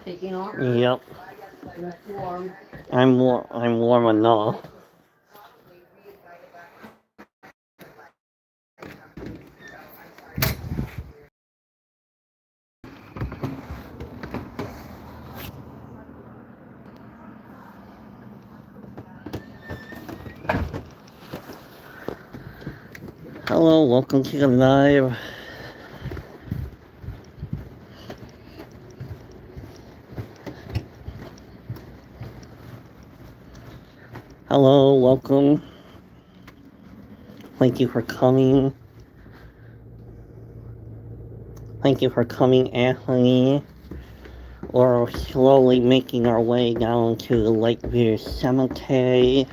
Yep. I'm warm enough. Hello, welcome to the live. Hello, welcome. Thank you for coming. Thank you for coming, Anthony. We're slowly making our way down to the Lakeview Cemetery.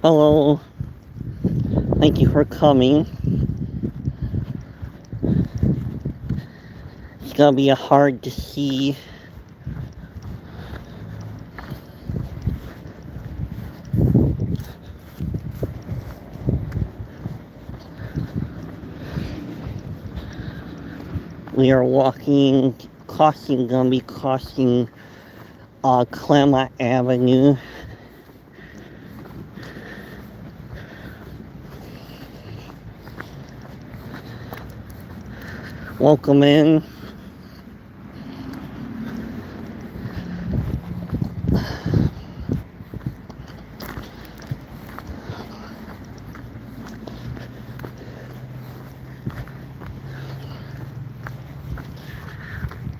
Hello. Thank you for coming. It's gonna be hard to see. We are gonna be crossing Clement Avenue. Welcome in.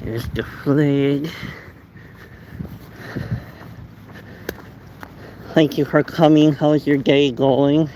There's the flag. Thank you for coming. How's your day going?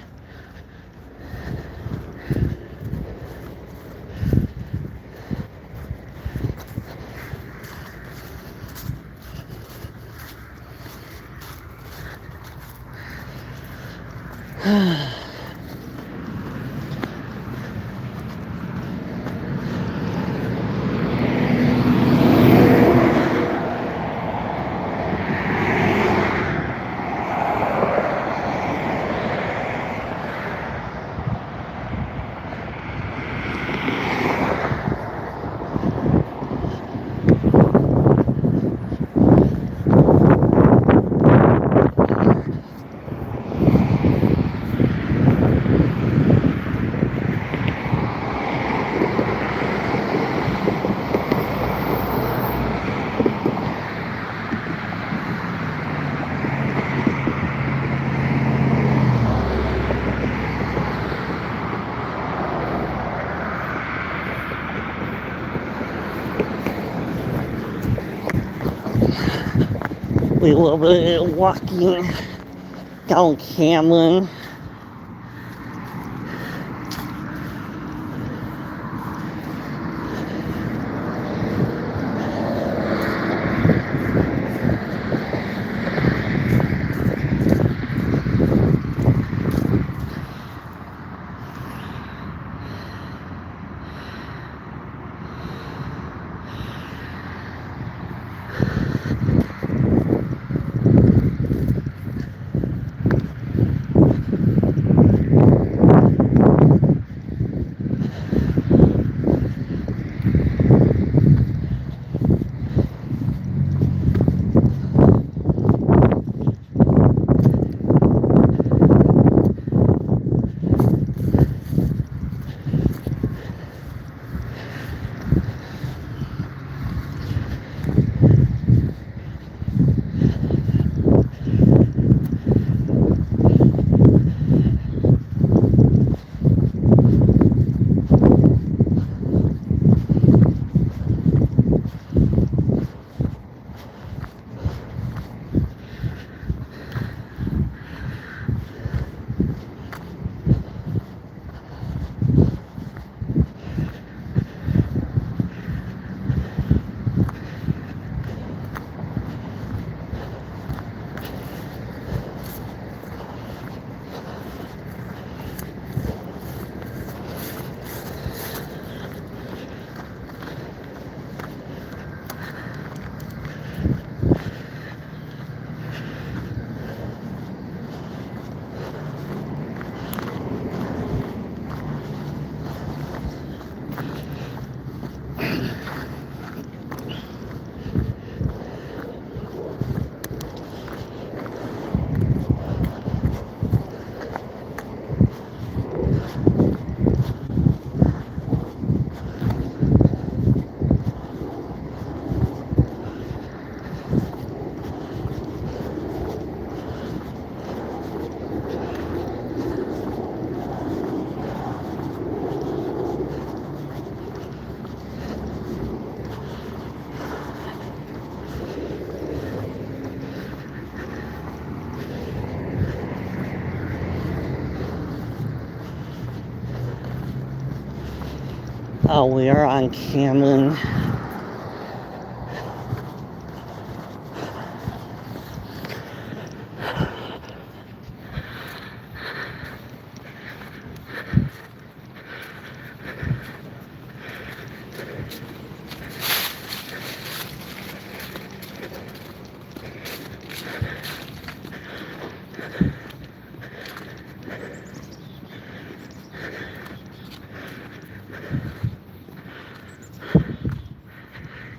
We will be walking down Cameron. We are on Cameron.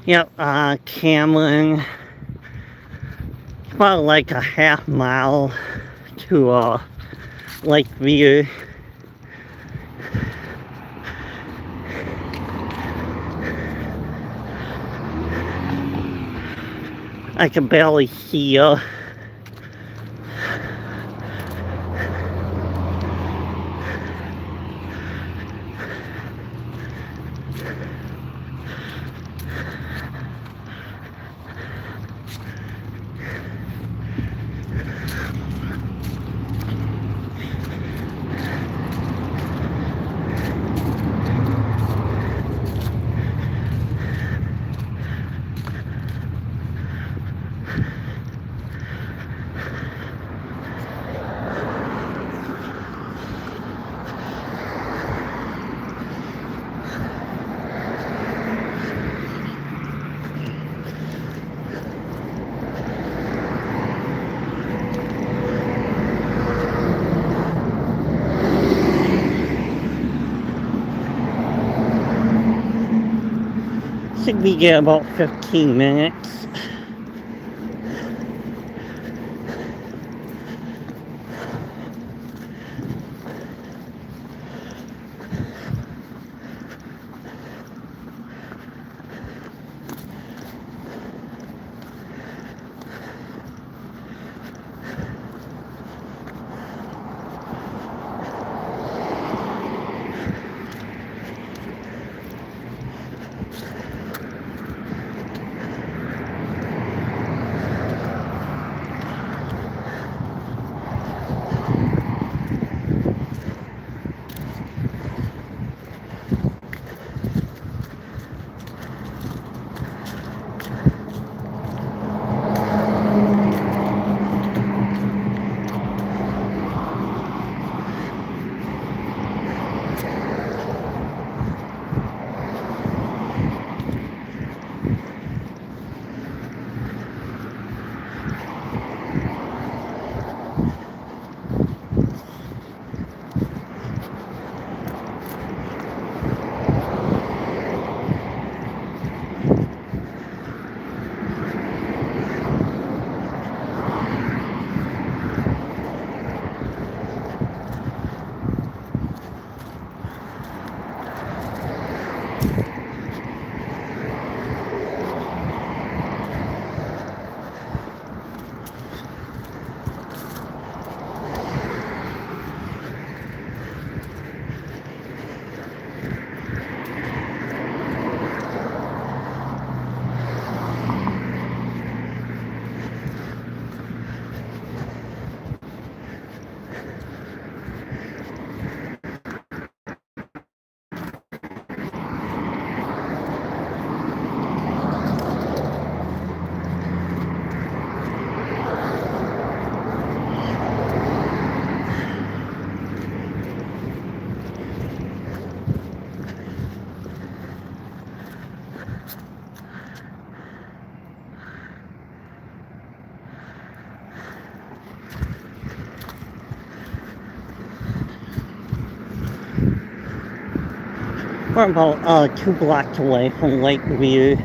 Yep, Cameron. About like a half mile to Lakeview. I can barely see you. Should be there about 15 minutes. We're about 2 blocks away from Lakeview.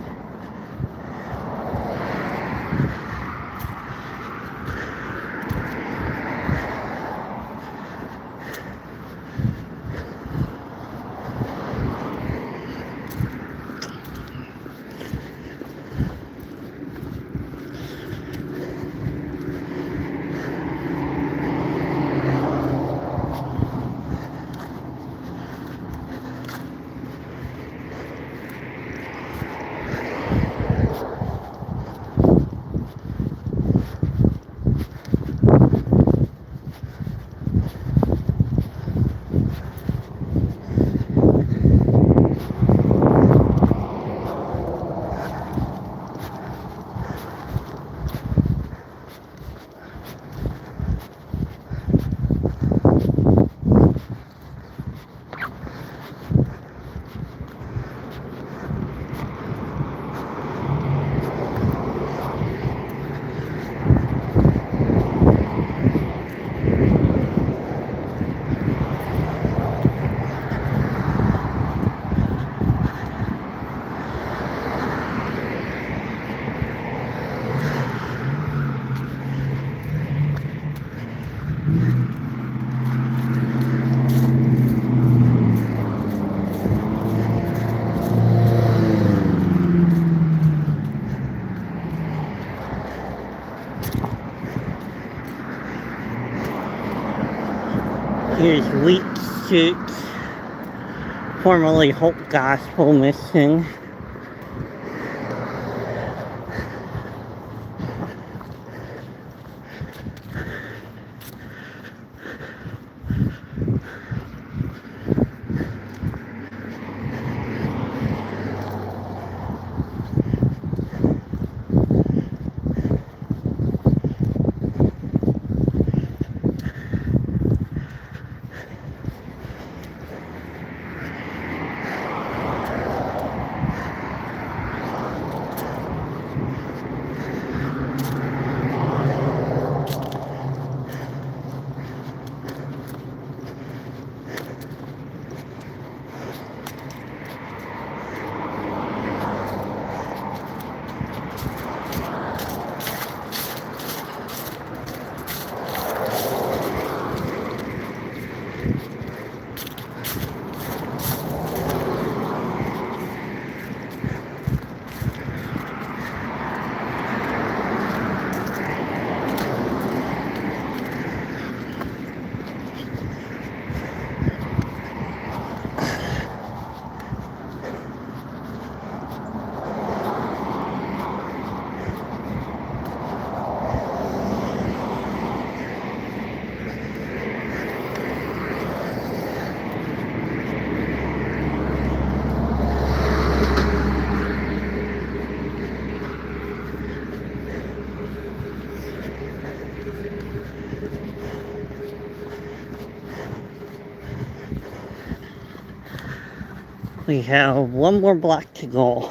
Here's Wheat Street, formerly Hope Gospel Mission. We have one more block to go.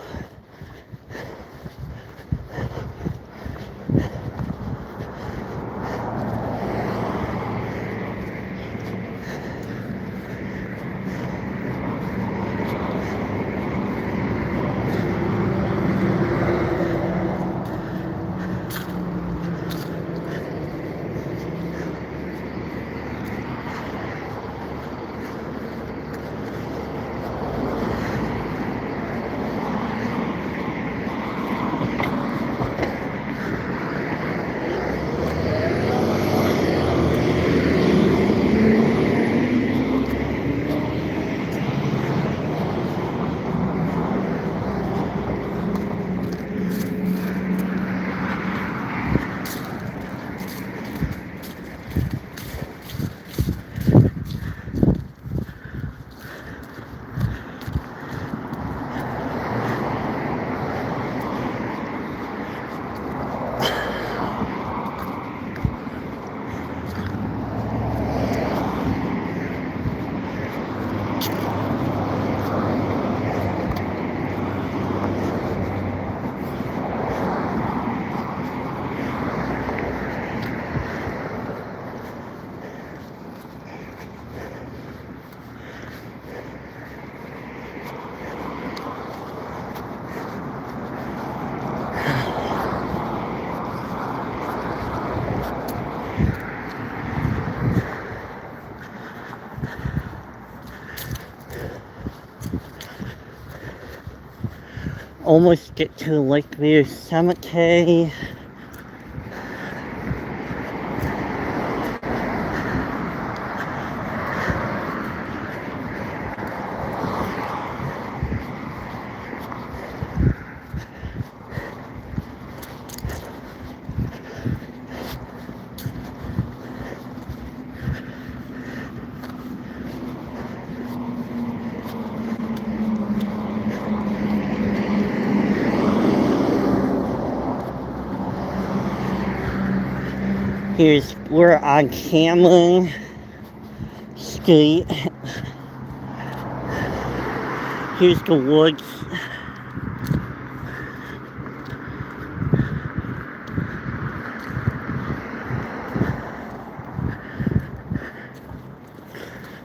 Almost get to Lakeview Cemetery. We're on Cameron Street. Here's the woods.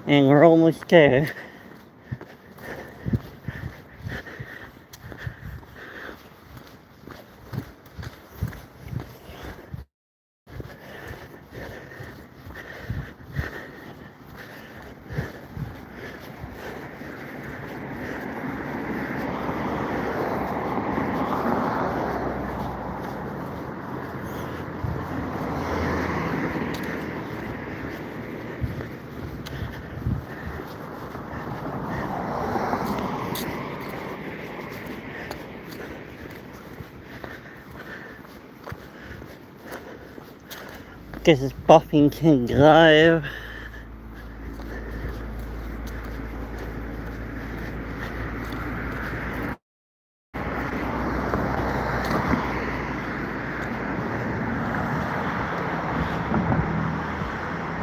And we're almost there. This is Buffington Drive.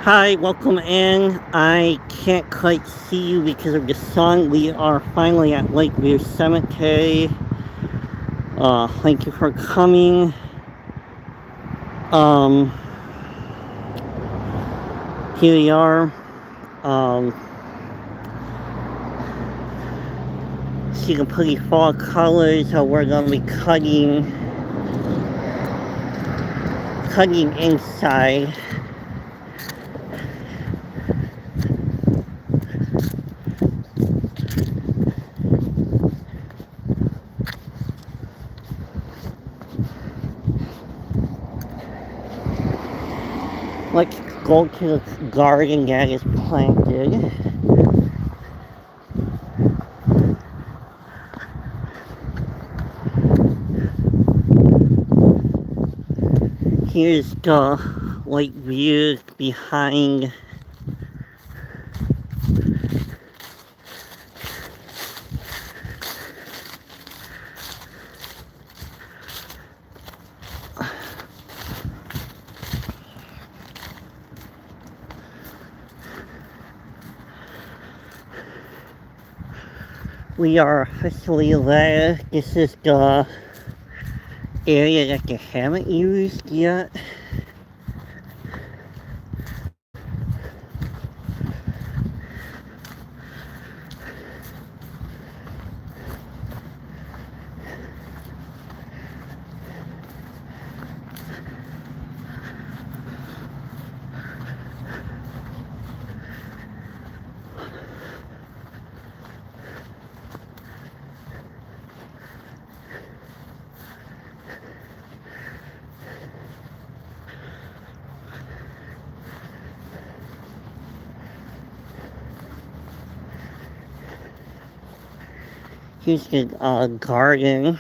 Hi, welcome in. I can't quite see you because of the sun. We are finally at Lakeview Cemetery. Thank you for coming. Here we are. See the pretty fall colors. We're gonna be cutting inside. Let's go to the garden that is planted. Here's the lake view behind. We are officially there. This is the area that they haven't used yet. Here's the garden.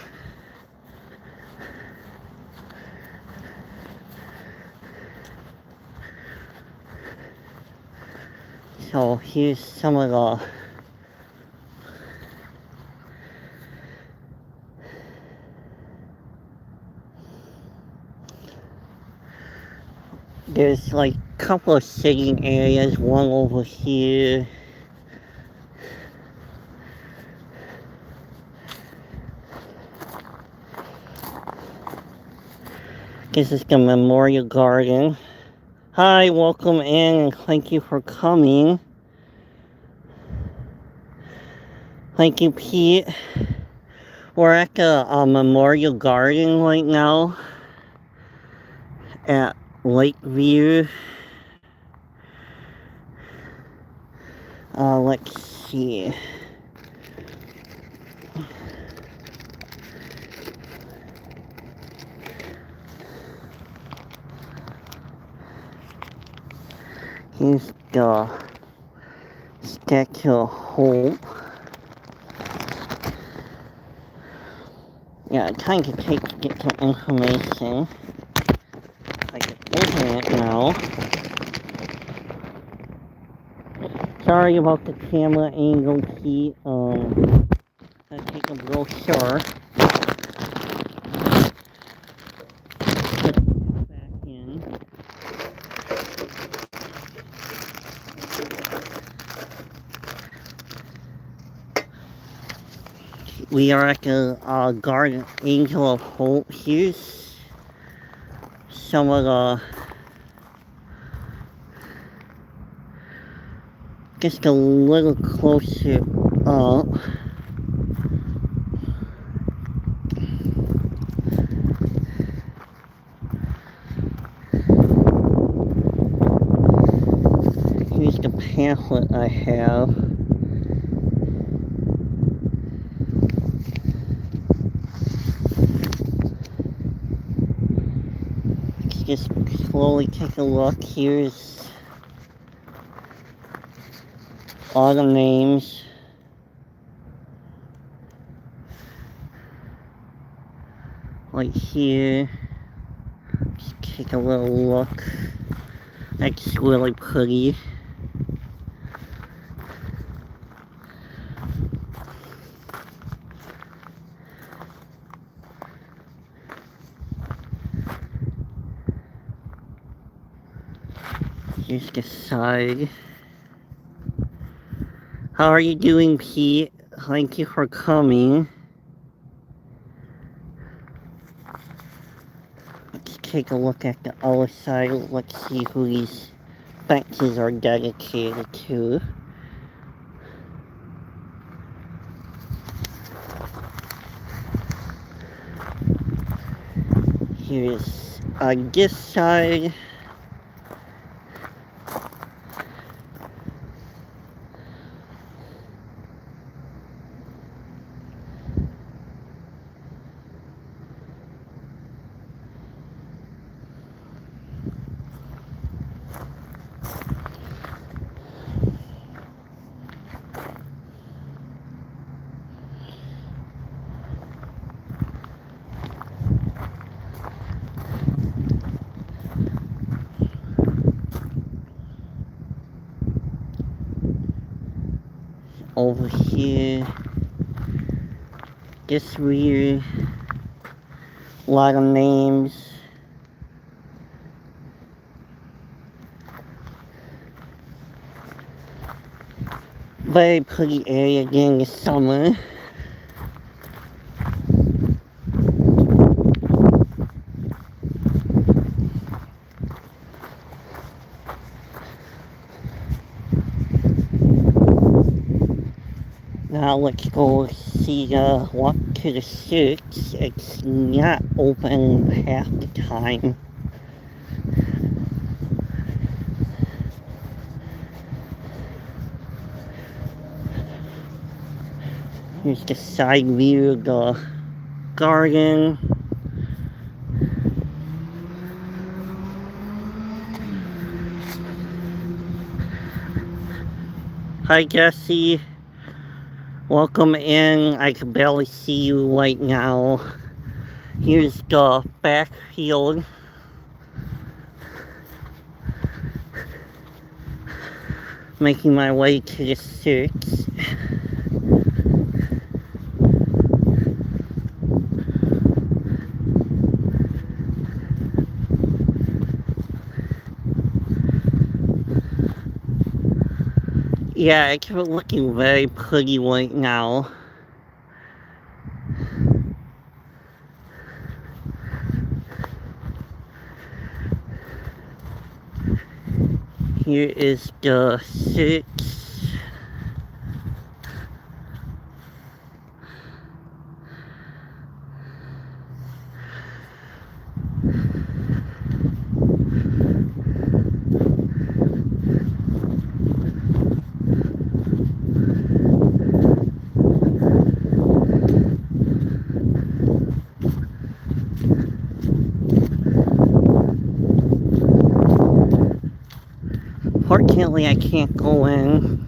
So here's some of the there's like a couple of sitting areas, one over here. This is the memorial garden. Hi, welcome in and thank you for coming. Thank you, Pete. We're at the memorial garden right now at Lakeview. Let's see. Here's the Statue of Hope. Yeah, I'm trying to get some information. I can open it now. Sorry about the camera angle, Pete. I take a brochure. Put it back in. We are at the Garden Angel of Hope. Here's some of the, just a little closer up. Here's the pamphlet I have. Just slowly take a look. Here's all the names. Right here. Just take a little look. That's really pretty. Here's the side. How are you doing, Pete? Thank you for coming. Let's take a look at the other side. Let's see who these fences are dedicated to. Here's on this side. Over here, this weird, lot of names. Very pretty area during the summer. Now let's go see walk to the church. It's not open half the time. Here's the side view of the garden. Hi Jesse. Welcome in. I can barely see you right now. Here's the backfield. Making my way to the church. Yeah, it's looking very pretty right now. Here is the church. Fortunately, I can't go in.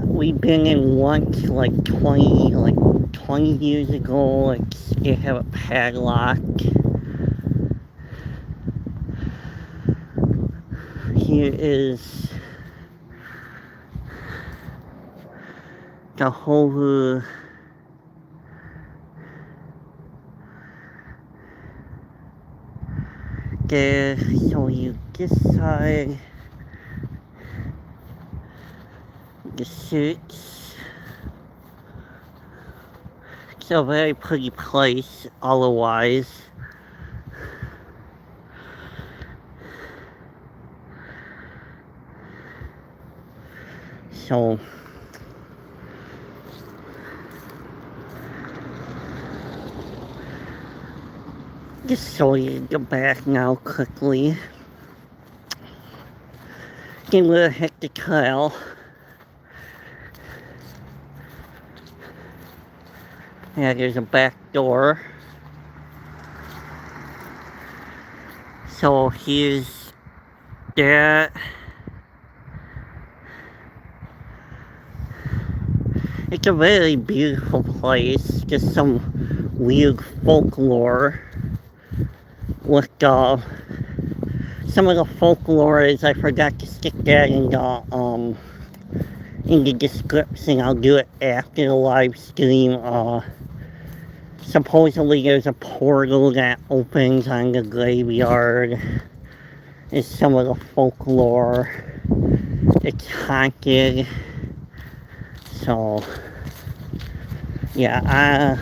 We've been in once, like 20 years ago. They have a padlock. Here is the whole there, show you this side, the church. It's a very pretty place otherwise. So just show you the back now quickly. Getting a little hectic trail. Yeah, there's a back door. So here's that. It's a very beautiful place. Just some weird folklore with some of the folklore is I forgot to stick that in the description. I'll do it after the live stream. Supposedly there's a portal that opens on the graveyard. It's some of the folklore. It's haunted. So yeah,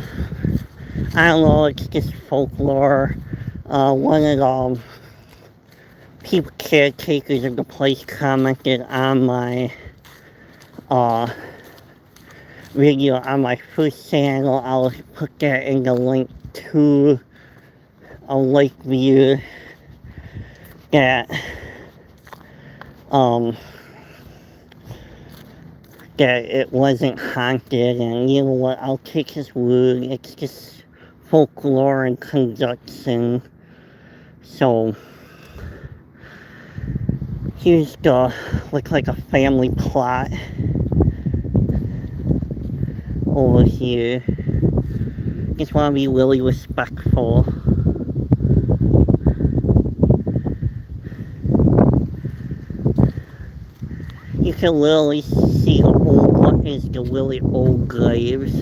I don't know, it's just folklore. One of the people caretakers of the place commented on my video on my first channel. I'll put that in the link to a lake view that that it wasn't haunted, and you know what, I'll take his word, it's just folklore and conjunction. So here's the, looks like a family plot over here. Just want to be really respectful. You can literally see the old, what is the really old graves.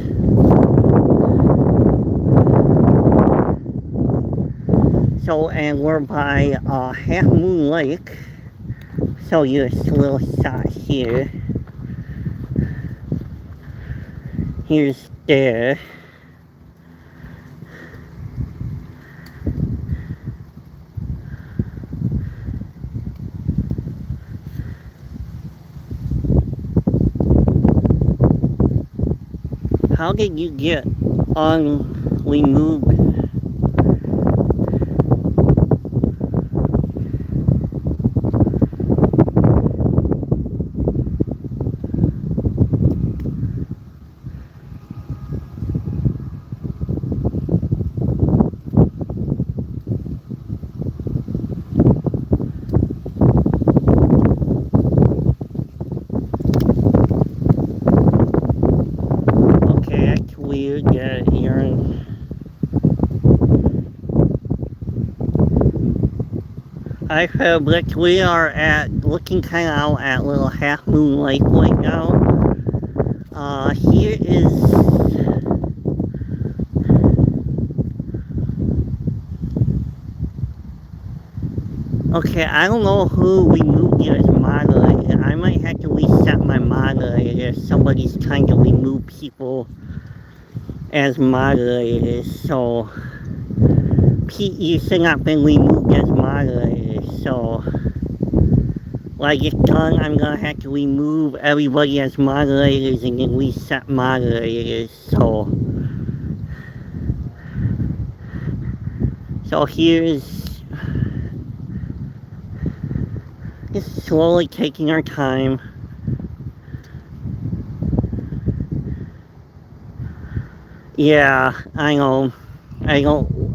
So, and we're by Half Moon Lake. So you a little shot here. Here's there. How did you get unremoved? Weird that you're in. Hi Fabric, we are looking kind of out at little Half Moon Lake right now. Here is okay, I don't know who removed you as moderator. I might have to reset my moderator if somebody's trying to remove people as moderators. So Pete, you should not been removed as moderators. So when I get done, I'm gonna have to remove everybody as moderators and then reset moderators. So here's just slowly taking our time. Yeah, I know.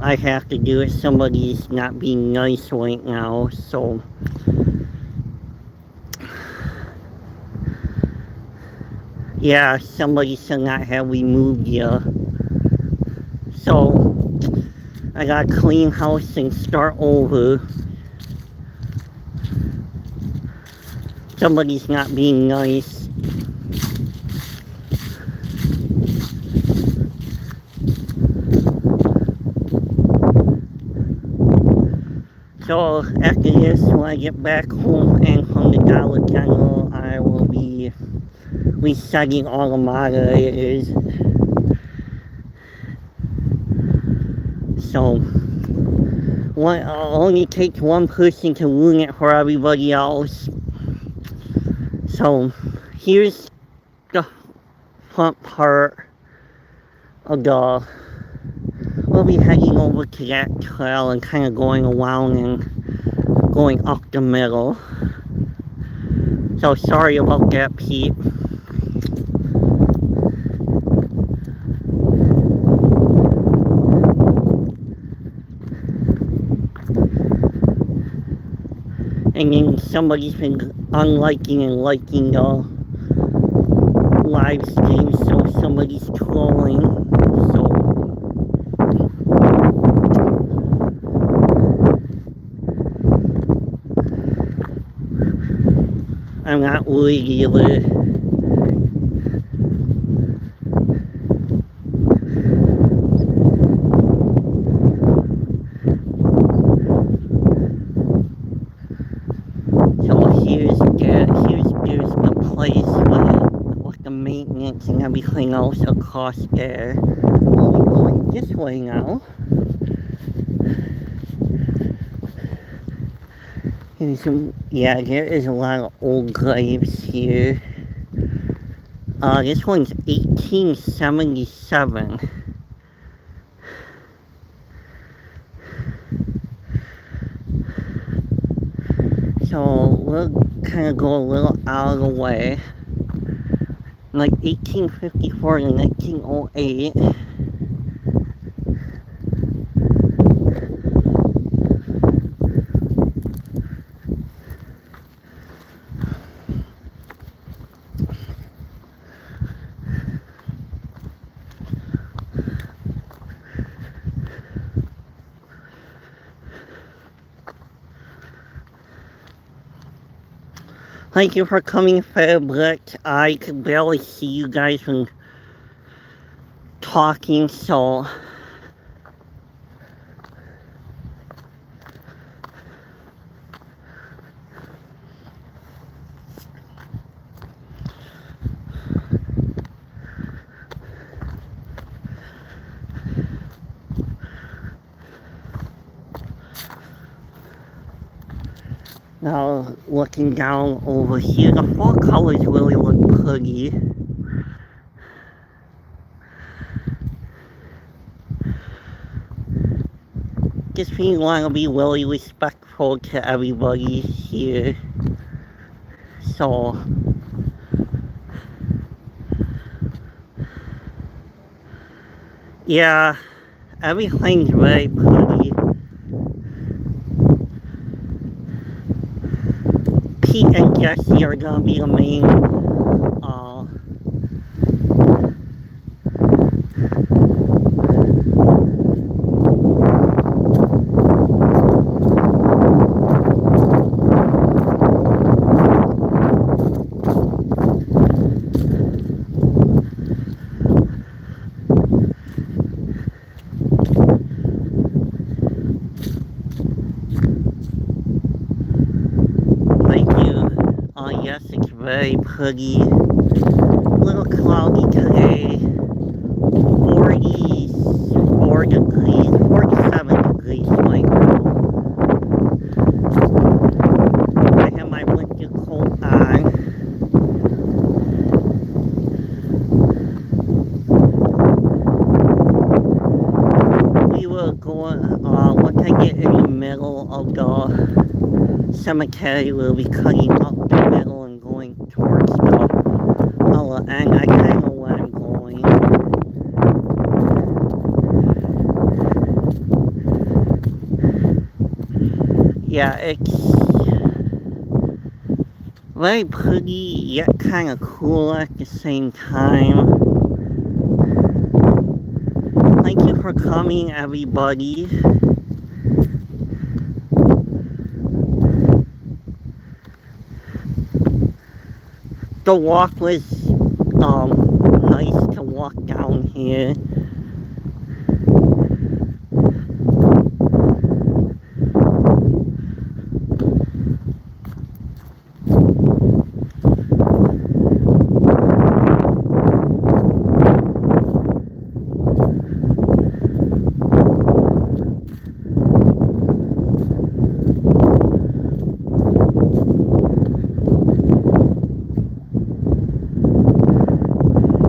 I have to do it. Somebody's not being nice right now, so. Yeah, somebody should not have removed you. So, I gotta clean house and start over. Somebody's not being nice. So after this, when I get back home and from the Dollar General, I will be resetting all the moderators. So only takes one person to ruin it for everybody else. So here's the front part of the. We'll be heading over to that trail and kind of going around and going up the middle. So sorry about that, Pete. And then somebody's been unliking and liking the live stream, so somebody's trolling. So I'm not worried either. So here's the place with the maintenance and everything else across there. We're going this way now. Yeah, there is a lot of old graves here. This one's 1877. So we'll kind of go a little out of the way. Like 1854 to 1908. Thank you for coming, Fabric. I could barely see you guys from talking, so now looking down over here, the fall colors really look pretty. Just we want to be really respectful to everybody here. So yeah, everything's very pretty. Pete and Jesse are gonna be the main yes, it's very pretty. A little cloudy today. 44 degrees, 47 degrees right now. I have my winter coat on. We were going, once I get in the middle of the cemetery, we'll be cutting up the middle and going towards the other end. I kind of know where I'm going. Yeah, it's very pretty, yet kind of cool at the same time. Thank you for coming, everybody. The walk was nice to walk down here.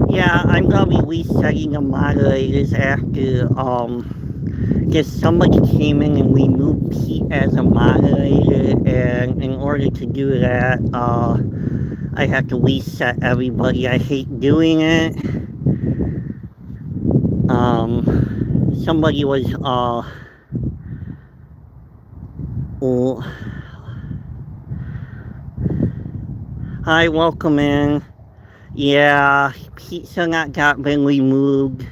Yeah, I'm gonna be resetting the moderators after, just somebody came in and removed Pete as a moderator, and in order to do that, I have to reset everybody. I hate doing it. Somebody was, hi, welcome in. Yeah, pizza not got been removed.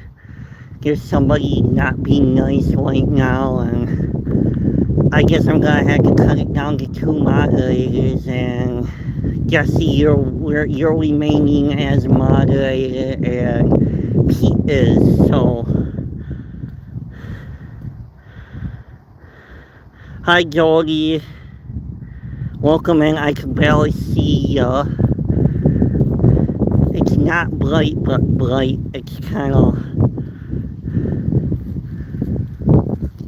There's somebody not being nice right now, and I guess I'm gonna have to cut it down to 2 moderators. And Jesse, you're remaining as moderator, and Pete is. So, hi Jody, welcome in. I can barely see ya. It's not bright, but bright. It's kind of.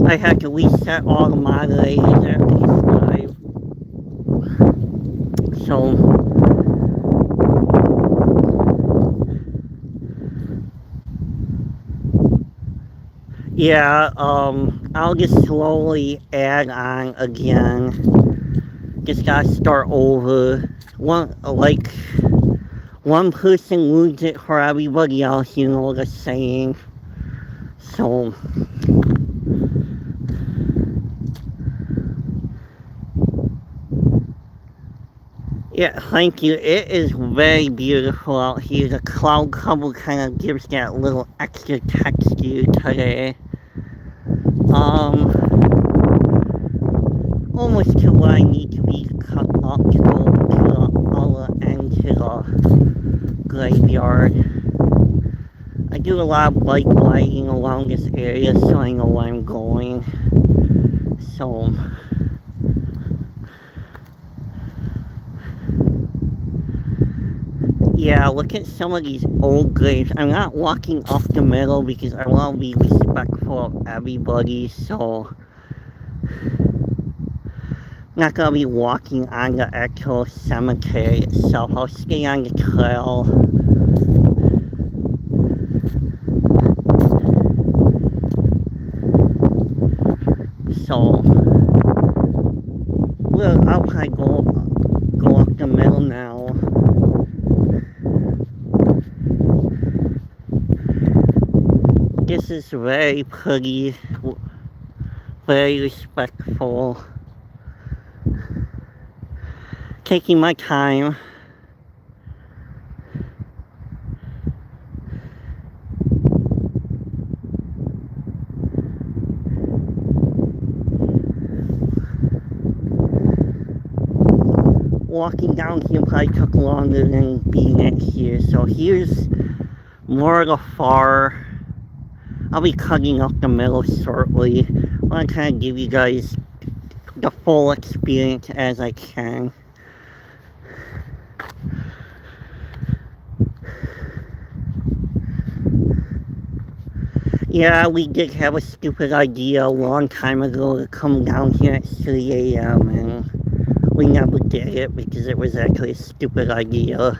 I had to reset all the moderators after this live. So, yeah, I'll just slowly add on again. Just gotta start over. One person loses it for everybody else, you know the saying. So, yeah, thank you. It is very beautiful out here. The cloud cover kind of gives that little extra texture today. Almost to where I need to be cut up to go to the other end to the graveyard. I do a lot of bike riding around this area, so I know where I'm going. So, yeah, look at some of these old graves. I'm not walking off the middle because I want to be respectful of everybody, so I'm not going to be walking on the actual cemetery itself. I'll stay on the trail. So, well, I'll probably go up the middle now. This is very pretty, very respectful. Taking my time. Walking down here probably took longer than being at here. So here's more of the far. I'll be cutting up the middle shortly. I want to kind of give you guys the full experience as I can. Yeah, we did have a stupid idea a long time ago to come down here at 3 a.m. and we never did it because it was actually a stupid idea.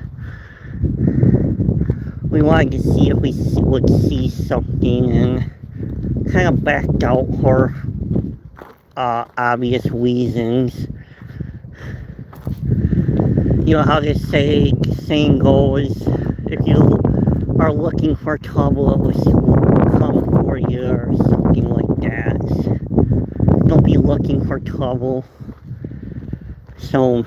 We wanted to see if we would see something and kind of backed out for obvious reasons. You know how the saying goes, if you are looking for trouble, it will come for you, or something like that. Don't be looking for trouble. So,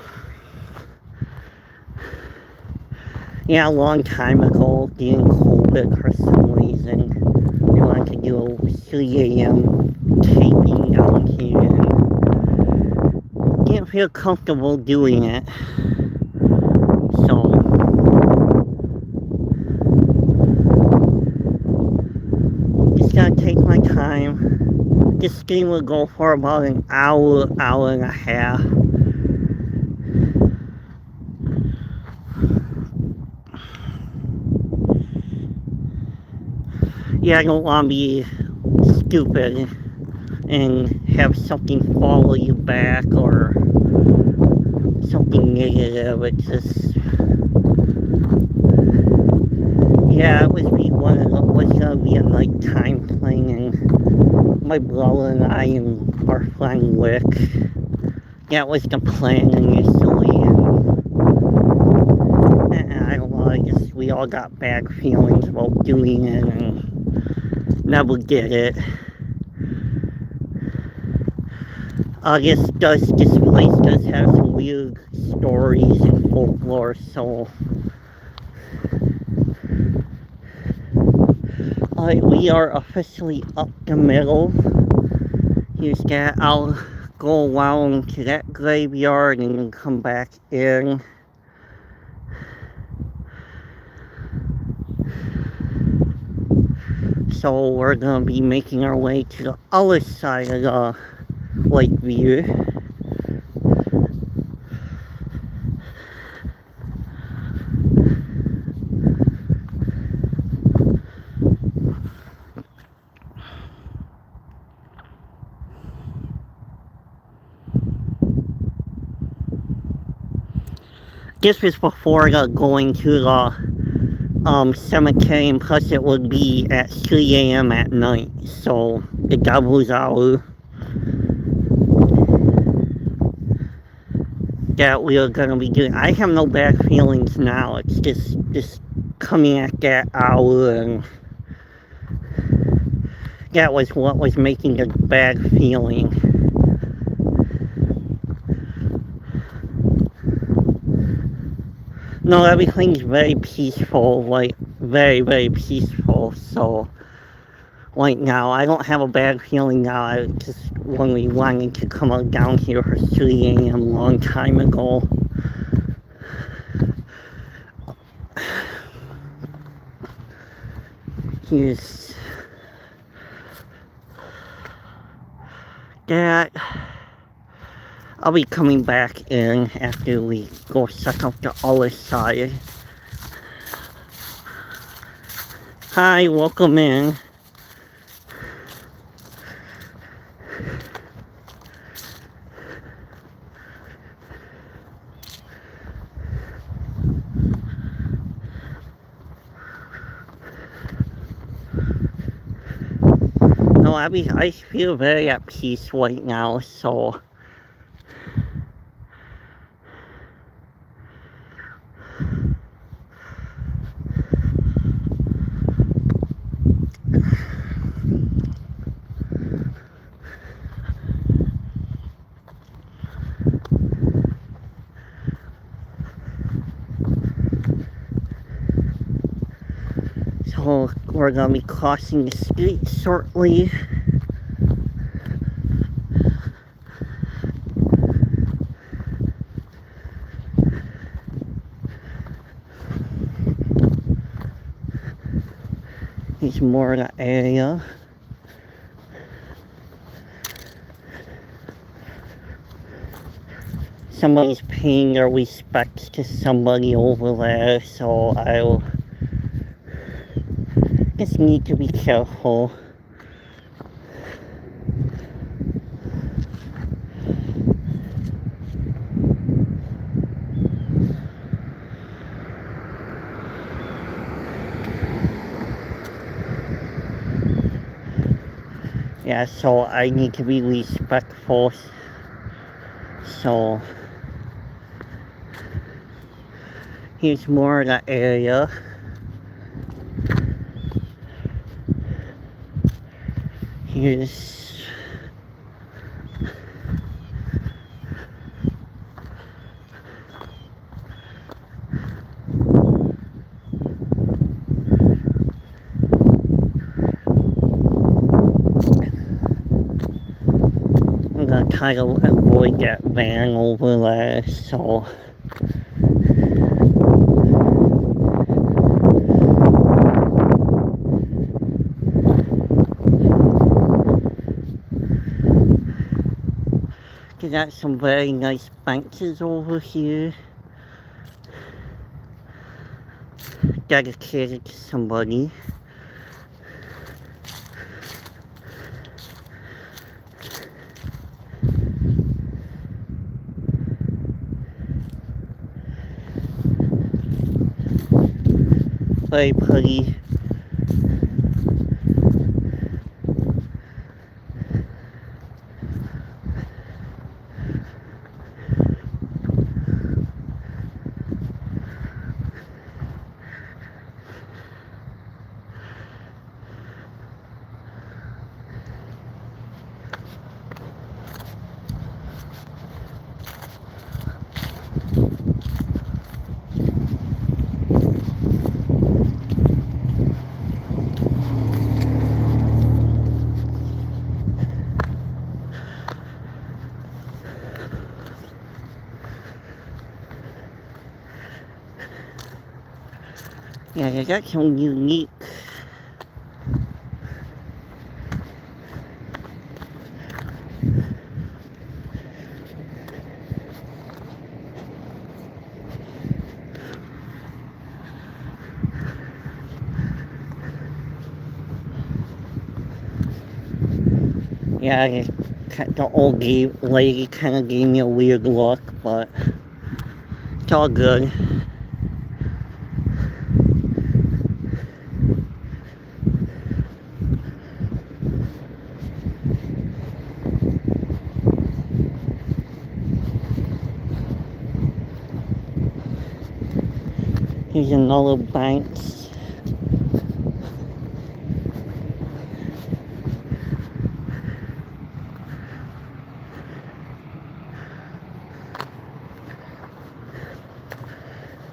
yeah, a long time ago, during COVID, for some reason, we wanted to do a 3 a.m. taping down here, and didn't feel comfortable doing it. So, just gotta take my time. This stream will go for about an hour and a half. Yeah, I don't want to be stupid and have something follow you back or something negative. It's just, yeah, it was gonna be a nighttime thing, and my brother and I and our friend Rick, that was the plan initially, and I don't know, I guess we all got bad feelings about doing it and never did it. This place does have some weird stories and folklore, so Alright, we are officially up the middle. Here's that. I'll go around to that graveyard and then come back in. So we're gonna be making our way to the other side of the lake view. This was before going to the cemetery, and plus it would be at 3 a.m. at night, so the devil's hour that we are gonna be doing. I have no bad feelings now. It's just coming at that hour, and that was what was making the bad feeling. No, everything's very peaceful, like very, very peaceful. So right now, I don't have a bad feeling now. I just only wanted to come out down here for 3 a.m. a long time ago. Here's that. I'll be coming back in after we go check out the other side. Hi, welcome in. No, I feel very at peace right now, so we're gonna be crossing the street shortly. Here's more of the area. Somebody's paying their respects to somebody over there, so I'll just need to be careful. Yeah, so I need to be respectful. So here's more of the area. Here's I'm gonna try to avoid that van over there, so we got some very nice benches over here, dedicated to somebody. Very pretty. Yeah, they got some unique. Yeah, the old lady kind of gave me a weird look, but it's all good. Here's another bank.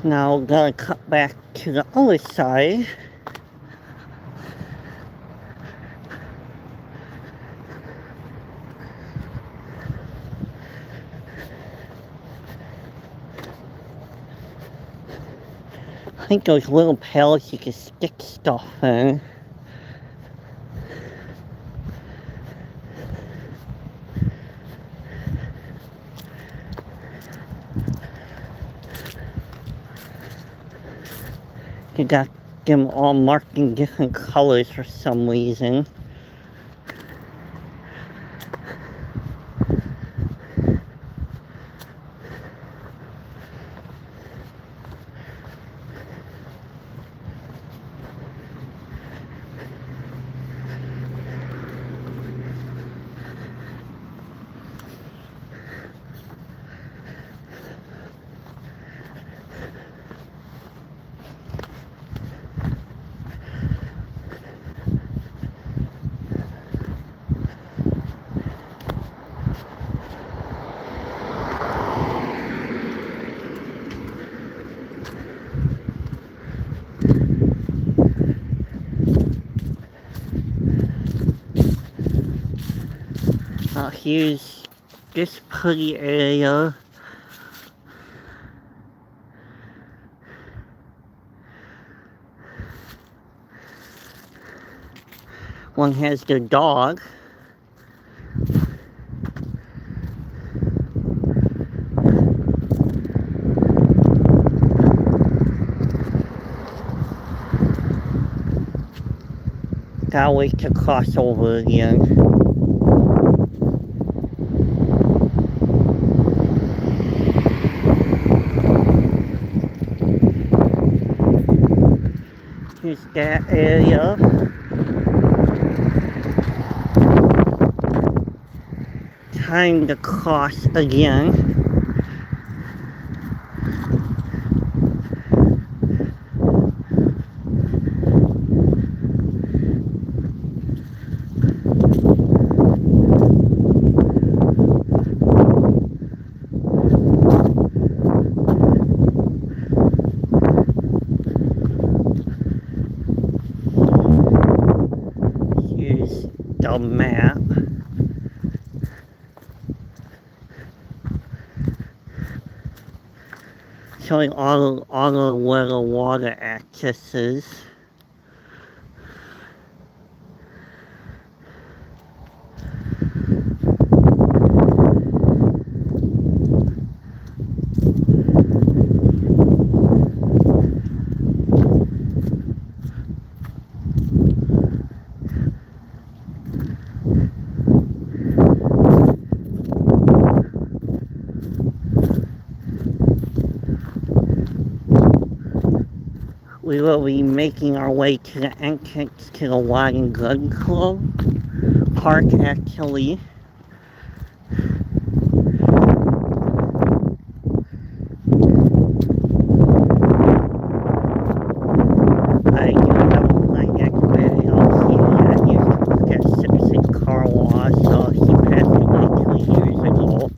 Now gotta cut back to the other side. I think those little pellets you can stick stuff in. You got them all marked in different colors for some reason. Here's this pretty area. One has their dog. Gotta wait to cross over again. Here's that area. Time to cross again. Here's the map. Showing all of where the water access is. We will be making our way to the entrance to the Wine and Gun Club park, actually. I do have my next video here. I used to work at Simpson Car Wash, so he passed away 2 years ago.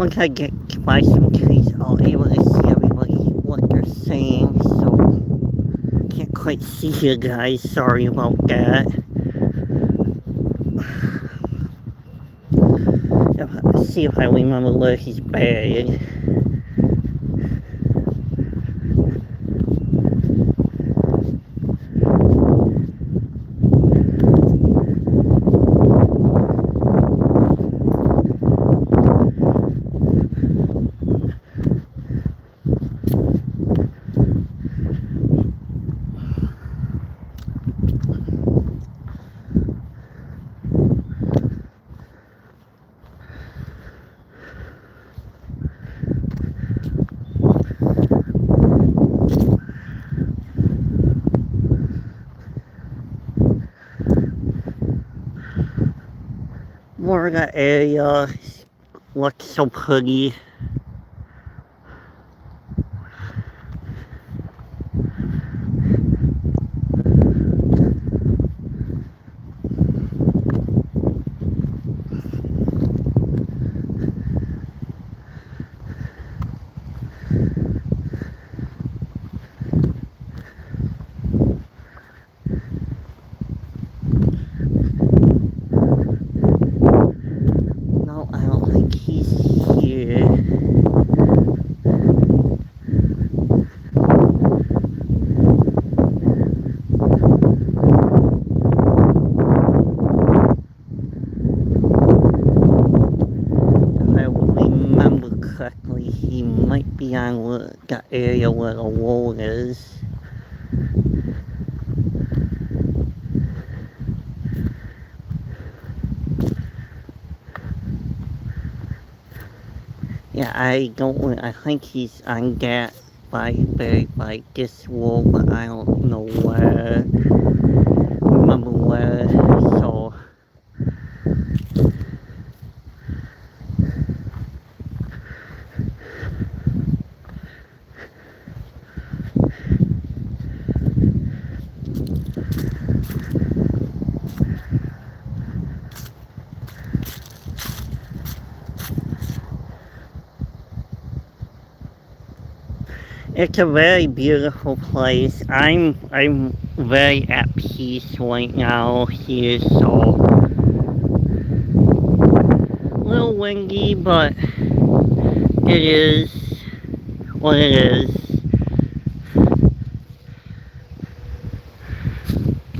once I get by some trees, I'll be able to see everybody what they're saying. So can't quite see you guys. Sorry about that. Let's see if I remember where he's buried. More of that area looks so pretty. No, I don't think he's here. If I remember correctly, he might be on the area where the road is. Yeah, I think he's on that buried by this wall, but I don't know where. Remember where, so. It's a very beautiful place. I'm very at peace right now here, so a little windy, but it is what it is.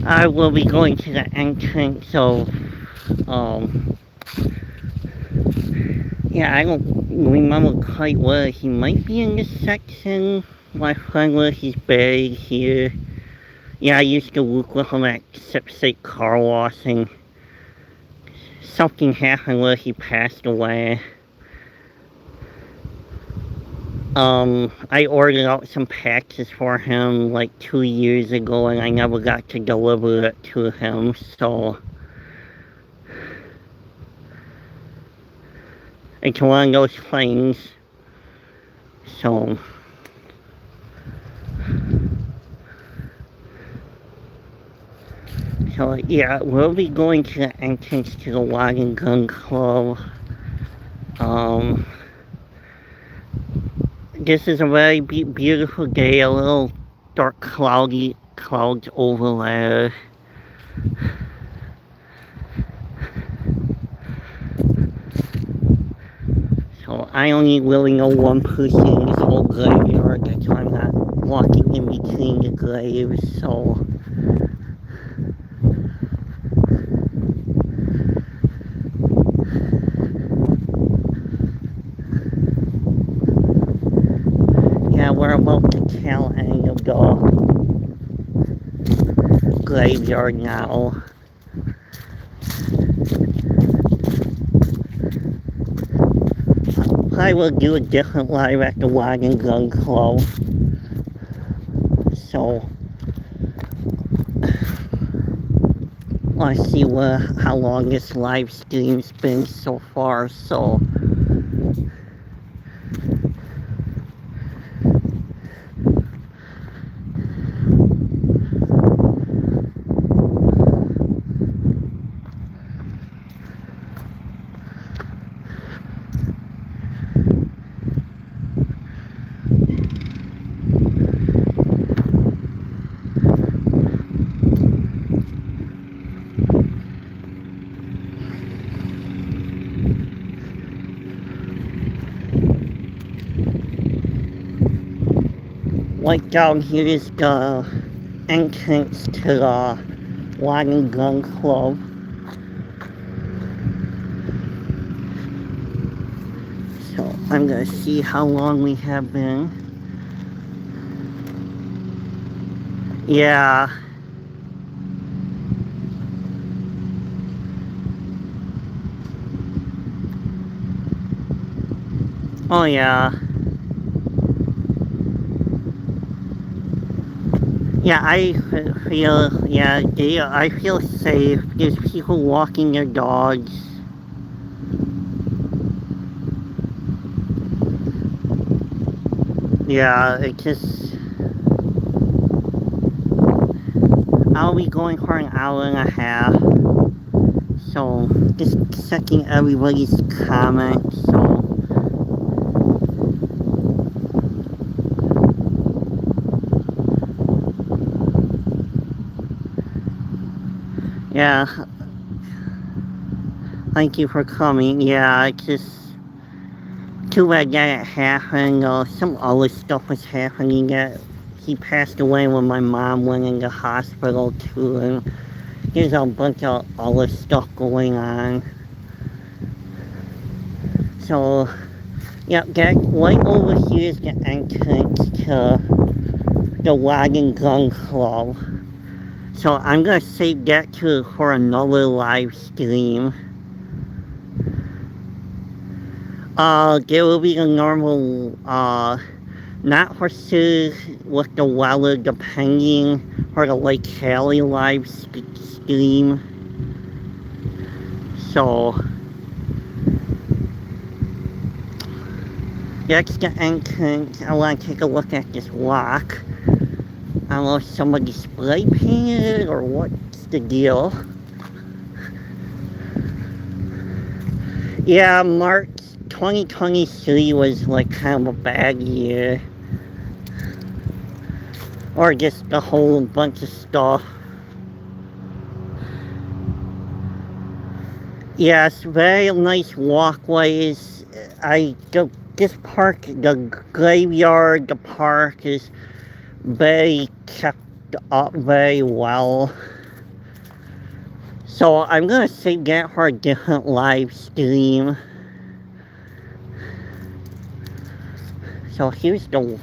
I will be going to the entrance of yeah, I don't remember quite where he might be in this section. My friend where he's buried here. Yeah, I used to work with him at Sip Car Wash, and something happened where he passed away. I ordered out some patches for him like 2 years ago, and I never got to deliver it to him, so it's one of those things. So yeah, we'll be going to the entrance to the Wagon and Gun Club. This is a very beautiful day, a little dark clouds over there. So I only really know one person in this whole graveyard, that's why I'm not walking in between the graves, so. Yeah, we're about the tail end of the graveyard now. I will do a different live at the Wagon Gun Club. So I see how long this live stream's been so far, so Right down here is the entrance to the Wine and Gun Club. So I'm gonna see how long we have been. Yeah. Oh yeah. Yeah, I feel safe. There's people walking their dogs. Yeah, it just... I'll be going for an hour and a half. So, just checking everybody's comments, so... Yeah. Thank you for coming. Yeah, it's just... Too bad that it happened. Some other stuff was happening that... He passed away when my mom went in the hospital too, and... There's a bunch of other stuff going on. So... Yeah, that right over here is the entrance to the Wine and Gun Club. So I'm gonna save that for another live stream. There will be the normal, not horses with the weather depending for the Lake Haley live stream. So that's the entrance. I want to take a look at this rock. I don't know if somebody spray painted or what's the deal. Yeah, March 2023 was like kind of a bad year. Or just a whole bunch of stuff. Yes, very nice walkways. This park, the graveyard, the park is very kept up very well. So I'm gonna save that for a different live stream. So here's the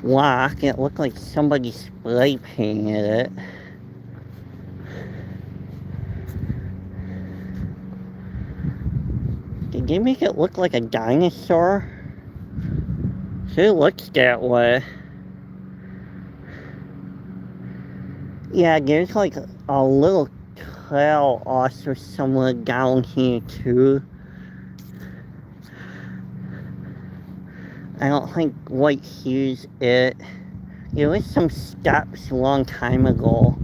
rock. It looked like somebody spray painted it. Did they make it look like a dinosaur? Sure looks that way. Yeah, there's like a little trail also somewhere down here too. I don't think right here's it. There was some steps a long time ago.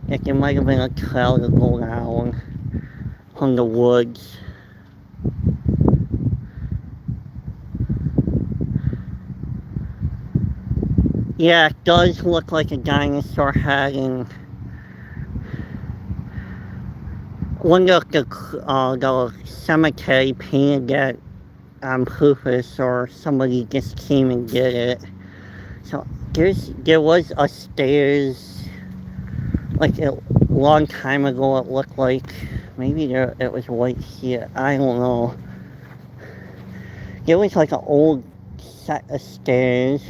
Like there might have been a trail to go down from the woods. Yeah, it does look like a dinosaur head, and one of the cemetery painted that on purpose, or somebody just came and did it. So there was a stairs, like a long time ago. It looked like maybe it was right here. I don't know. There was like an old set of stairs.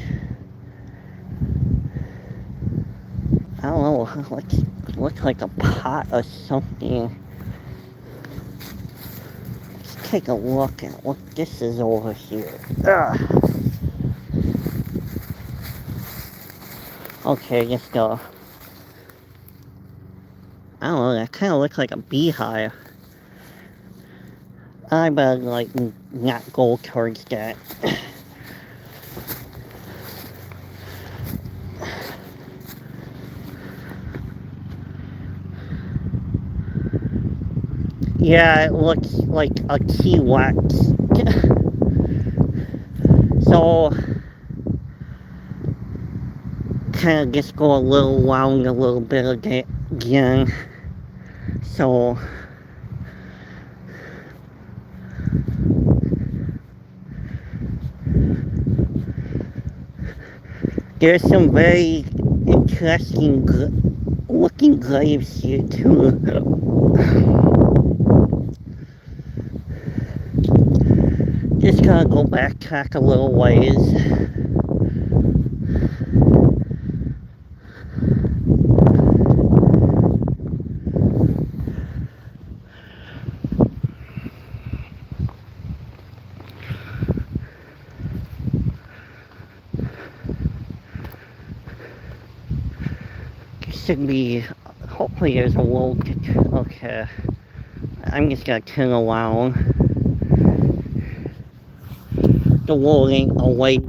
I don't know, it looks like a pot or something. Let's take a look at what this is over here. Ugh. Okay, let's go. I don't know, that kind of looks like a beehive. I better, like, not go towards that. Yeah, it looks like a T-Rex. So, kind of just go a little around a little bit again. So, There's some very interesting looking graves here too. Just gonna go backtrack a little ways. Should be, hopefully there's a wool. Okay, I'm just gonna turn around. The wool ain't away.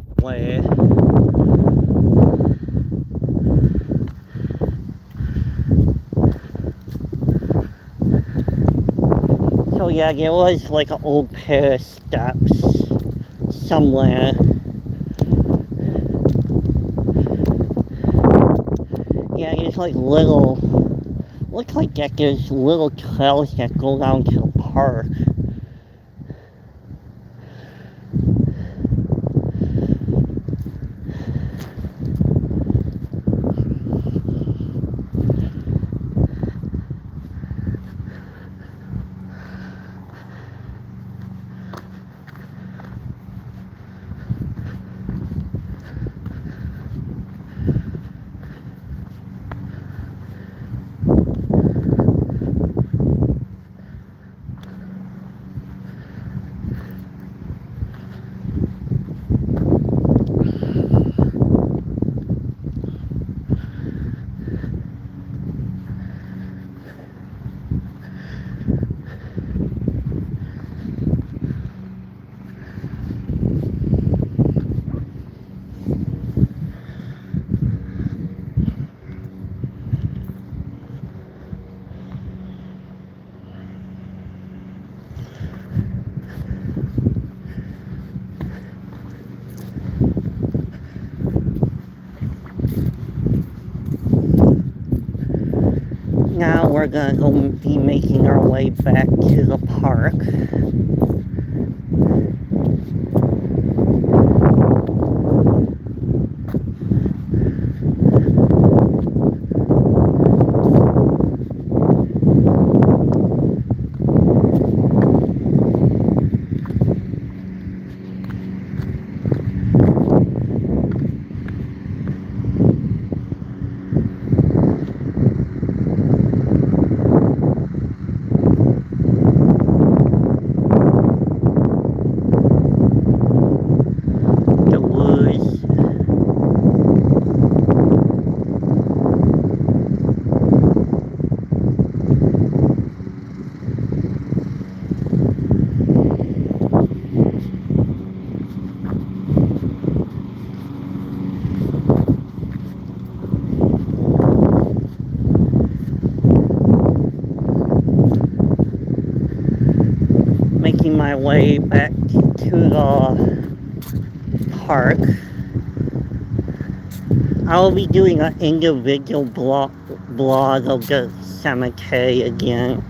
So yeah, there was like an old pair of steps somewhere. Yeah, there's like looks like that there's little trails that go down to the park. Now we're gonna go be making our way back to the park. The woods. Making my way back to the park. I'll be doing an individual blog of the cemetery again.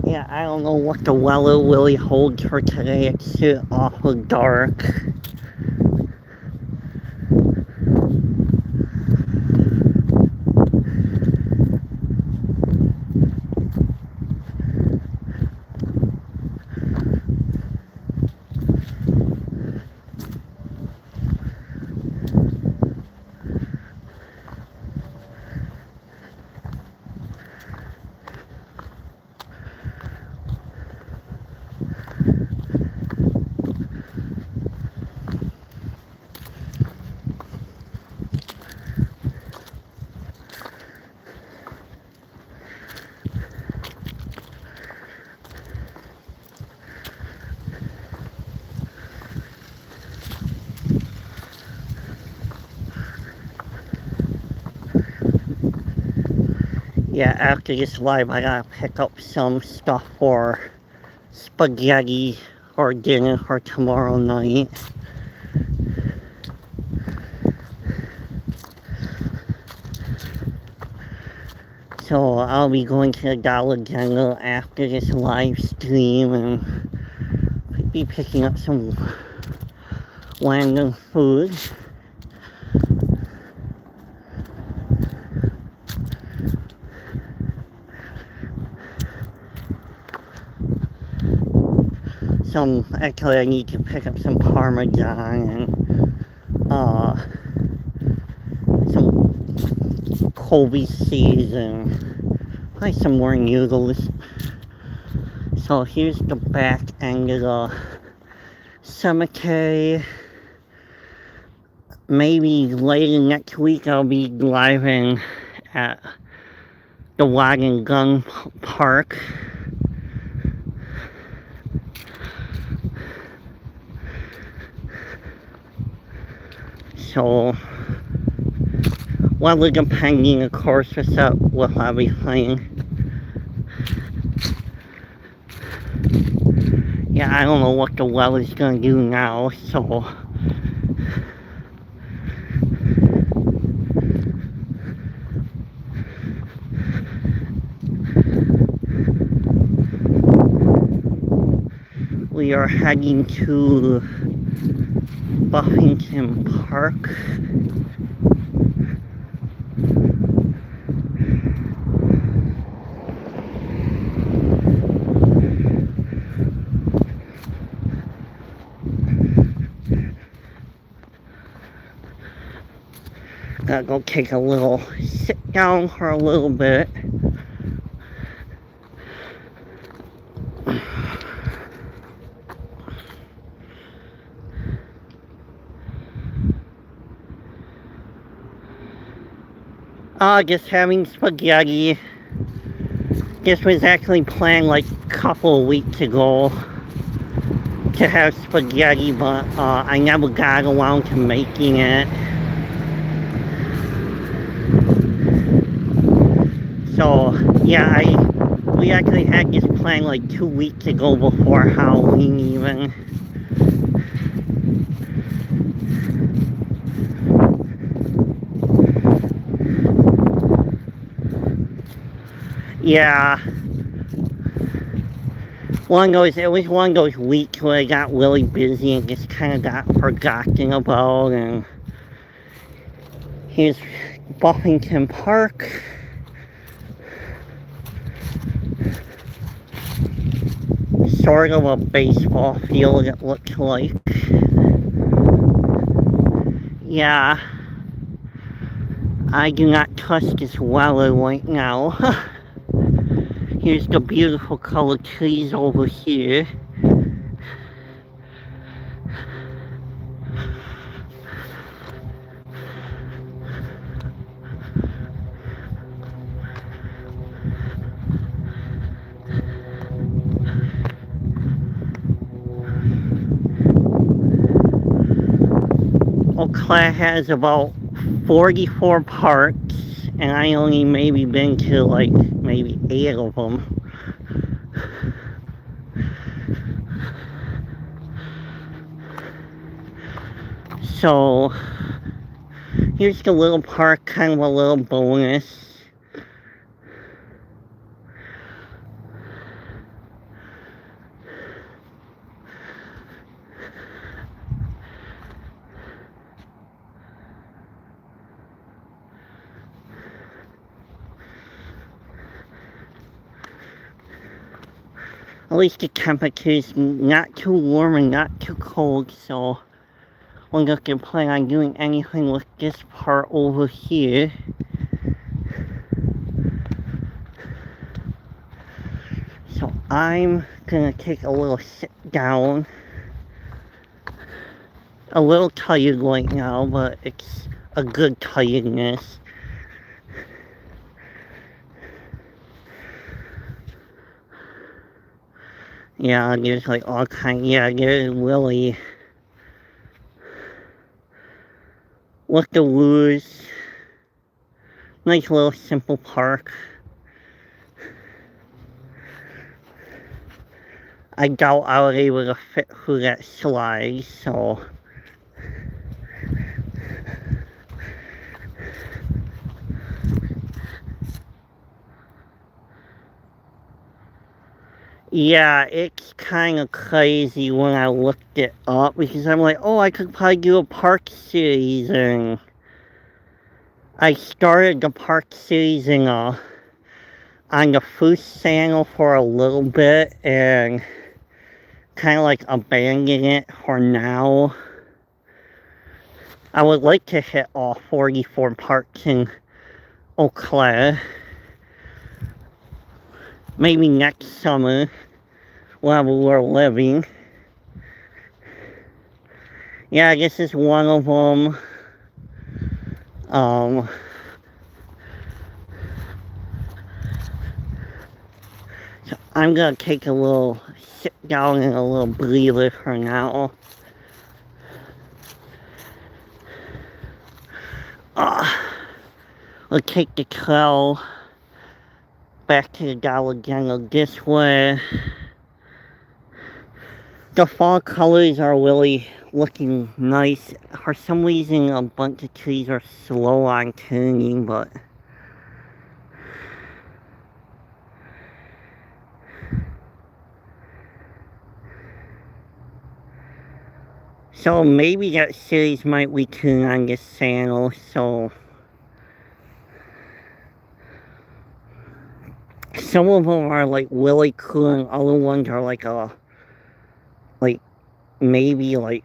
Yeah, I don't know what the weather really holds for today. It's still awful dark. Yeah, after this live, I gotta pick up some stuff for spaghetti or dinner for tomorrow night. So I'll be going to the Dollar General after this live stream and be picking up some random food. Actually I need to pick up some Parmesan and some Kobe seeds and probably some more noodles. So here's the back end of the cemetery. Maybe later next week I'll be driving at the Wagon Gun Park. So, weather depending, of course, what's up with everything. Yeah, I don't know what the weather's gonna do now, so. We are heading to Buffington Park. Gotta go take a little sit down for a little bit. Just having spaghetti. This was actually planned like a couple of weeks ago to have spaghetti, but I never got around to making it. So yeah, we actually had this planned like 2 weeks ago before Halloween even. Yeah. It was one of those weeks where I got really busy and just kind of got forgotten about. And here's Buffington Park. Sort of a baseball field, it looks like. Yeah. I do not trust this weather right now. Here's the beautiful colored trees over here. Eau Claire has about 44 parks, and I only maybe been to like maybe 8 of them. So here's the little park, kind of a little bonus. At least the temperature's not too warm and not too cold, so I'm not gonna plan on doing anything with this part over here. So I'm gonna take a little sit down. A little tired right now, but it's a good tiredness. Yeah, there's like all kinds, yeah, there's really lookaroos. Nice little simple park. I doubt I was able to fit through that slide, so... Yeah, it's kind of crazy when I looked it up, because I'm like, oh, I could probably do a park series, and I started the park series on the first channel for a little bit, and kind of like abandoned it for now. I would like to hit all 44 parks in Eau Claire. Maybe next summer, while we're living. Yeah, this is one of them. So I'm gonna take a little sit down and a little breather for now. We'll take the trail back to the Dollar General this way. The fall colors are really looking nice. For some reason, a bunch of trees are slow on turning, but... So maybe that series might return on this channel, so... Some of them are like really cool, and other ones are like maybe like,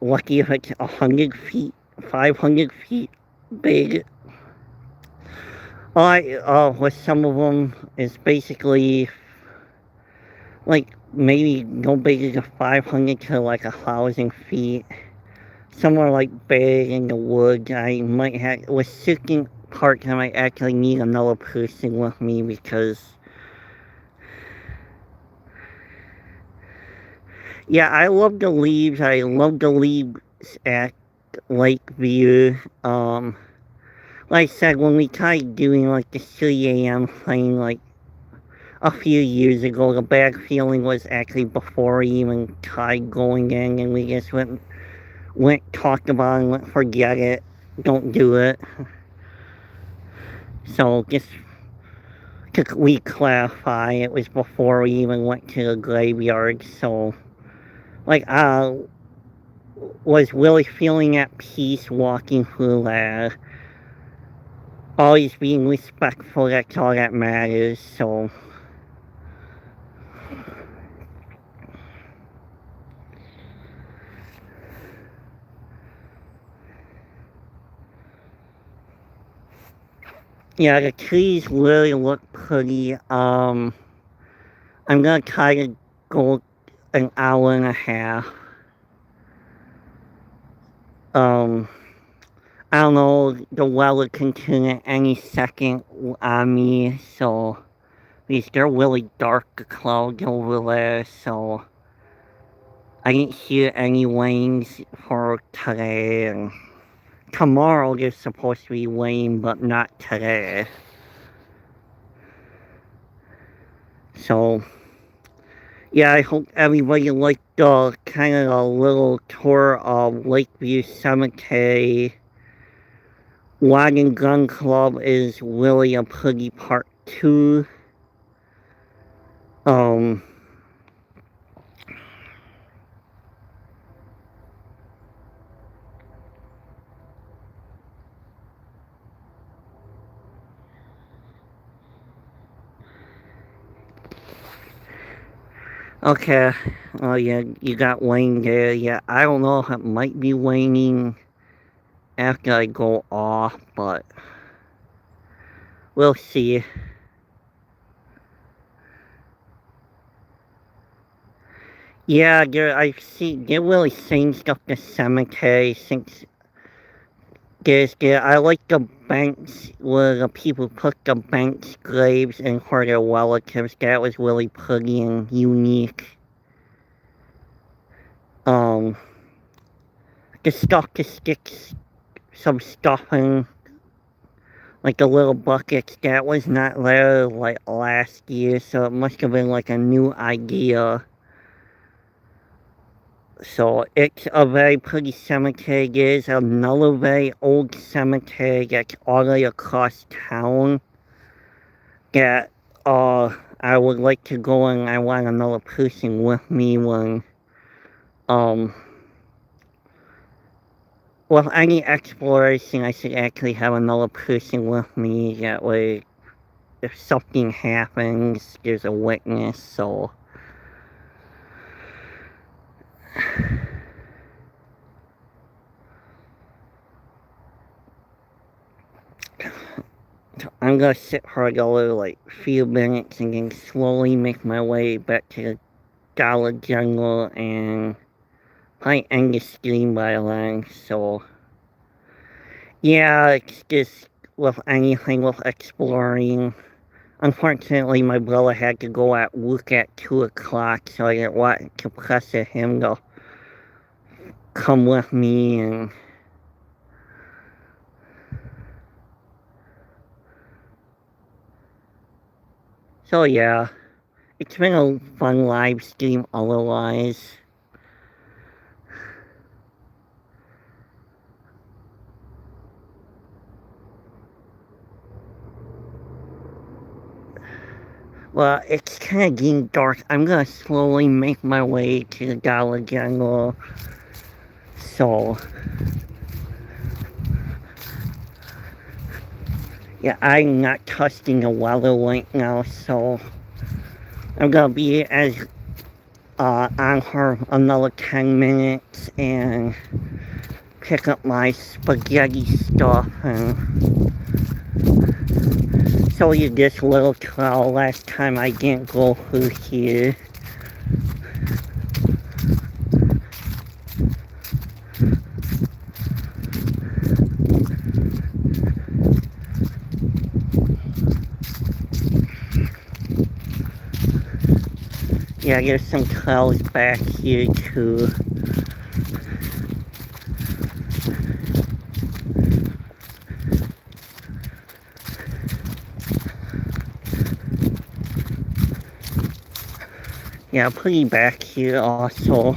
lucky if it's 100 feet, 500 feet big. With some of them, it's basically like maybe no bigger than 500 to like 1,000 feet. Some are like big in the woods. I might have, with certain parts, I might actually need another person with me, because yeah, I love the leaves. I love the leaves at Lakeview. Like I said, when we tried doing like the 3 a.m. thing like a few years ago, the bad feeling was actually before we even tried going in, and we just went talked about it and went, forget it, don't do it. So just to re-clarify, it was before we even went to the graveyard, so like I was really feeling at peace walking through there. Always being respectful, that's all that matters, so... Yeah, the trees really look pretty. I'm gonna try to go an hour and a half. I don't know, the weather can turn at any second on me, so... Because they're really dark, the clouds over there, so... I didn't hear any rains for today, and... Tomorrow there's supposed to be rain, but not today. So... Yeah, I hope everybody liked the kind of a little tour of Lakeview Cemetery. Wagon Gun Club is really a pretty part too. Okay, oh yeah, you got Wayne there. Yeah, I don't know if it might be waning after I go off, but we'll see. Yeah, they're really changed up the cemetery since I like the banks where the people put the banks graves in for their relatives. That was really pretty and unique. The stuff to stick some stuff in, like the little buckets, that was not there like last year, so it must have been like a new idea. So it's a very pretty cemetery. There's another very old cemetery that's all the way across town that I would like to go, and I want another person with me when with any exploration. I should actually have another person with me, that way if something happens there's a witness. So I'm gonna sit for another like few minutes and then slowly make my way back to the Dollar General and probably end the stream by then. So yeah, it's just with anything with exploring. Unfortunately, my brother had to go at work at 2 o'clock, so I didn't want to pressure him to come with me. And so yeah, it's been a fun live stream otherwise. Well, it's kind of getting dark. I'm gonna slowly make my way to the Dollar General. So yeah, I'm not trusting the weather right now, so I'm gonna be on for another 10 minutes and pick up my spaghetti stuff and show you this little trail. Last time I didn't go through here. Yeah, there's some trails back here too. Yeah, pretty back here also.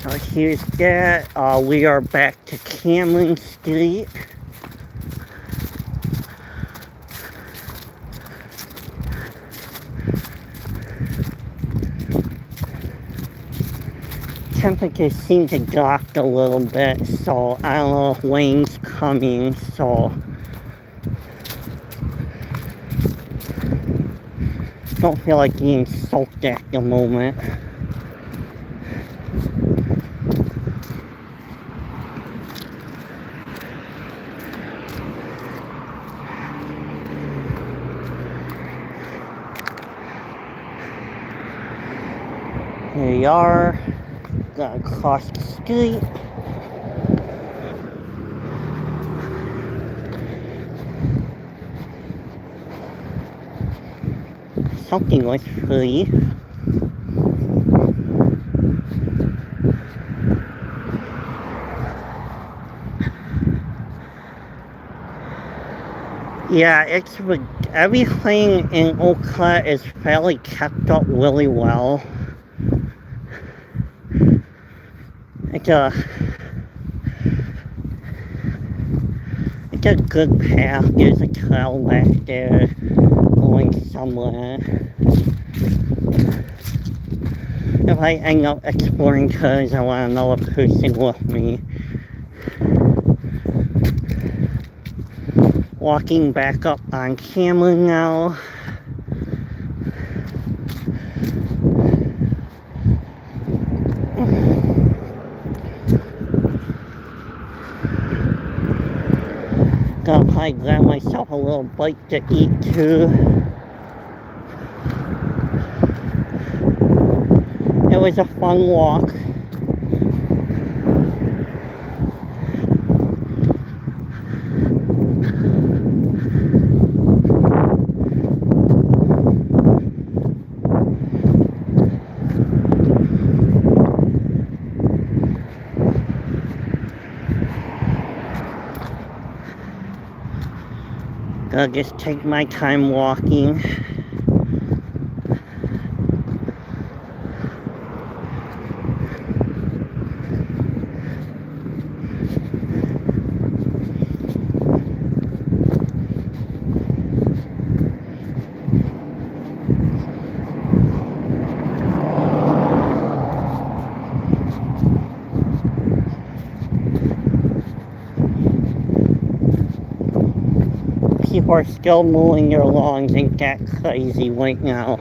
So here's that. We are back to Cameron Street. Temperature seems to drop a little bit, so I don't know if rain's coming, so don't feel like being soaked at the moment. Here we are, gotta cross the street. Something was free. Yeah, it's everything in Oka is fairly kept up really well. It's like a good path. There's a trail back there going somewhere. If I end up exploring trails, I want another person with me. Walking back up on camera now. Gonna probably grab myself a little bite to eat too. It was a fun walk. I'll just take my time walking. People are still mowing their lawns. Ain't that crazy right now?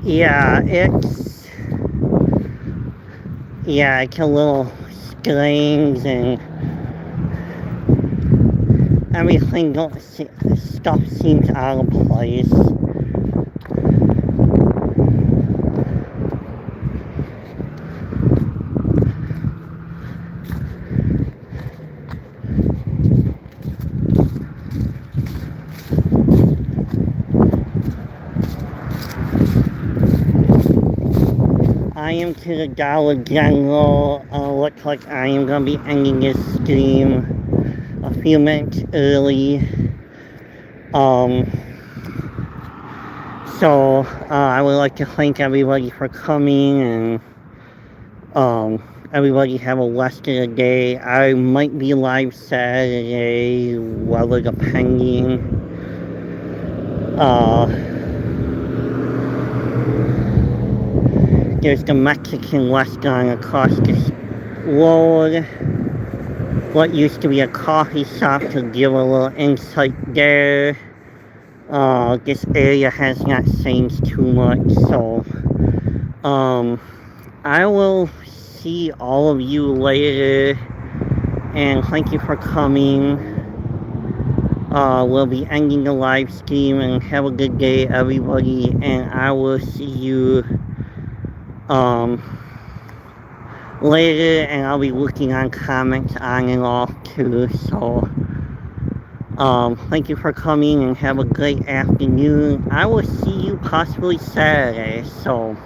Yeah, it's a little strange, and everything stuff seems out of place. I am to the Dollar General. Looks like I am going to be ending this stream a few minutes early. So I would like to thank everybody for coming, and everybody have a rest of the day. I might be live Saturday, weather depending. There's the Mexican restaurant across the road. What used to be a coffee shop, to give a little insight there. This area has not changed too much, so I will see all of you later, and thank you for coming. We'll be ending the live stream, and have a good day, everybody, and I will see you later, and I'll be looking on comments on and off too. So thank you for coming, and have a great afternoon. I will see you possibly Saturday, so